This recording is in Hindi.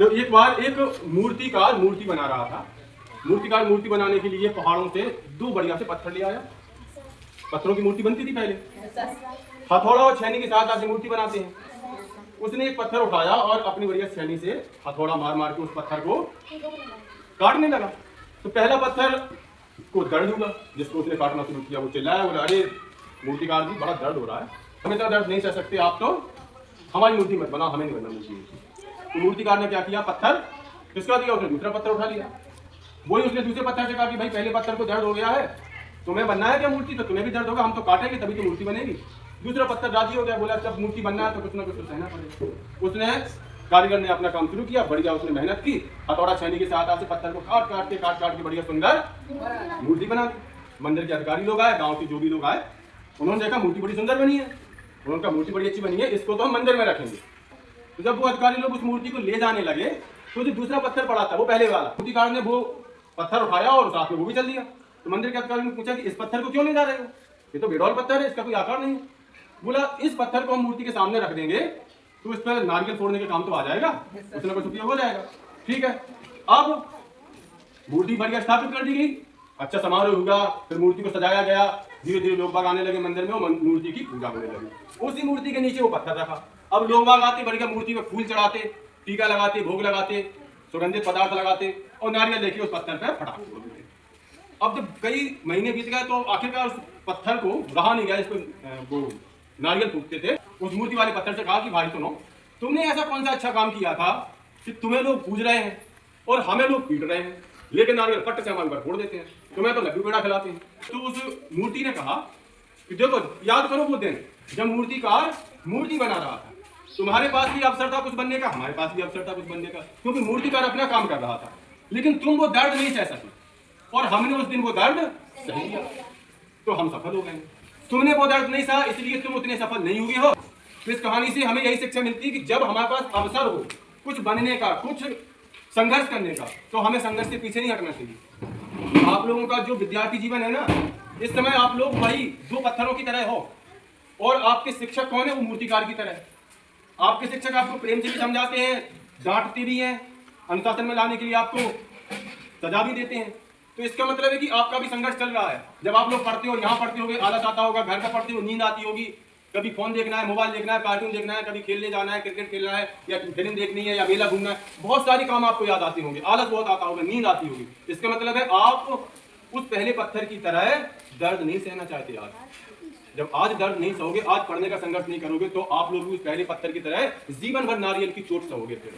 तो एक बार एक मूर्तिकार मूर्ति बना रहा था। मूर्तिकार मूर्ति बनाने के लिए पहाड़ों से दो बढ़िया से पत्थर ले आया। पत्थरों की मूर्ति बनती थी पहले, हथौड़ा और छेनी के साथ आके मूर्ति बनाते हैं। उसने एक पत्थर उठाया और अपनी बढ़िया छेनी से हथौड़ा मार मार के उस पत्थर को काटने लगा। तो पहला पत्थर को दर्द हुआ, जिसको उसने काटना शुरू किया। वो चिल्लाया, बोला अरे मूर्तिकार जी बड़ा दर्द हो रहा है, हम इतना दर्द नहीं सह सकते, आप तो हमारी मूर्ति मत बनाओ, हमें नहीं बनना मूर्ति। तो मूर्तिकार ने क्या किया, पत्थर किसका दिया, उसने दूसरा पत्थर उठा लिया। वही उसने दूसरे पत्थर से कहा कि भाई पहले पत्थर को दर्द हो गया है, तुम्हें बनना है क्या मूर्ति, तो तुम्हें भी दर्द होगा, हम तो काटेंगे तभी तो मूर्ति बनेगी। दूसरा पत्थर राजी हो गया, बोला जब मूर्ति बनना है तो कुछ ना कुछ तो सहना पड़ेगा। उसने कारीगर ने अपना काम शुरू किया, बढ़िया उसने मेहनत की, हथौड़ा छेनी के साथ आके पत्थर को काट काट के बढ़िया सुंदर मूर्ति बना दी। मंदिर के अधिकारी लोग आए, गाँव के जो भी लोग आए, उन्होंने देखा मूर्ति बड़ी सुंदर बनी है, उनका मूर्ति बड़ी अच्छी बनी है, इसको तो हम मंदिर में रखेंगे। तो जब वो अधिकारी लोग उस मूर्ति को ले जाने लगे तो जो दूसरा पत्थर पड़ा था वो पहले वाला, मूर्तिकार ने वो पत्थर उठाया और साथ में वो भी चल दिया। तो मंदिर के अधिकारी ने पूछा कि इस पत्थर को क्यों ले जा रहे हो, ये तो बेडौल पत्थर है, इसका कोई आकार नहीं है। बोला इस पत्थर को हम मूर्ति के सामने रख देंगे तो इस पर नारियल फोड़ने के काम तो आ जाएगा, कुछ ना कुछ उपयोग हो जाएगा। ठीक है, अब मूर्ति बढ़िया स्थापित कर दी गई, अच्छा समारोह हुआ, फिर मूर्ति को सजाया गया, धीरे धीरे लोग बाग आने लगे मंदिर में, मूर्ति की पूजा होने लगी। उसी मूर्ति के नीचे वो पत्थर रखा। अब लोग बाग आते, बढ़िया मूर्ति में फूल चढ़ाते, टीका लगाते, भोग लगाते, सुगंधित पदार्थ लगाते और नारियल लेके उस पत्थर पर फटाक छोड़ देते। अब जब कई महीने बीत गए तो आखिरकार उस पत्थर को रहा नहीं गया, इसको वो नारियल फूकते थे। उस मूर्ति वाले पत्थर से कहा कि भाई सुनो, तुमने ऐसा कौन सा अच्छा काम किया था कि तुम्हें लोग पूज रहे हैं और हमें लोग पीट रहे हैं, लेकिन नारियल पट्ट से हमारे ऊपर फोड़ देते हैं, तुम्हें तो लड्डू पेड़ा खिलाते हैं। तो उस मूर्ति ने कहा कि देखो याद करो वो दिन जब मूर्तिकार मूर्ति बना रहा था, तुम्हारे पास भी अवसर था कुछ बनने का, हमारे पास भी अवसर था कुछ बनने का, क्योंकि मूर्तिकार अपना काम कर रहा था, लेकिन तुम वो दर्द नहीं सह सके और हमने उस दिन वो दर्द सह लिया तो हम सफल हो गए। तुमने वो दर्द नहीं सहा इसलिए तुम उतने सफल नहीं हुए हो। तो इस कहानी से हमें यही शिक्षा मिलती है कि जब हमारे पास अवसर हो कुछ बनने का, कुछ संघर्ष करने का, तो हमें संघर्ष से पीछे नहीं हटना चाहिए। आप लोगों का जो विद्यार्थी जीवन है ना, इस समय आप लोग वही दो पत्थरों की तरह हो और आपके शिक्षक कौन है, वो मूर्तिकार की तरह। आपके शिक्षक आपको प्रेम से भी समझाते हैं, डांटते भी हैं, अनुशासन में लाने के लिए आपको सजा भी देते हैं। तो इसका मतलब है कि आपका भी संघर्ष चल रहा है। जब आप लोग पढ़ते हो, यहाँ पढ़ते होगे, आलस आता होगा, घर का पढ़ते हो नींद आती होगी, कभी फोन देखना है, मोबाइल देखना है, कार्टून देखना है, कभी खेलने जाना है, क्रिकेट खेलना है, या फिल्म देखनी है, या मेला घूमना है, बहुत सारे काम आपको याद आते होंगे, आलस बहुत आता होगा, नींद आती होगी। इसका मतलब है आप उस पहले पत्थर की तरह दर्द नहीं सहना चाहते। आज जब आज दर्द नहीं सहोगे, आज पढ़ने का संघर्ष नहीं करोगे, तो आप लोग भी उस पहले पत्थर की तरह जीवन भर नारियल की चोट सहोगे। फिर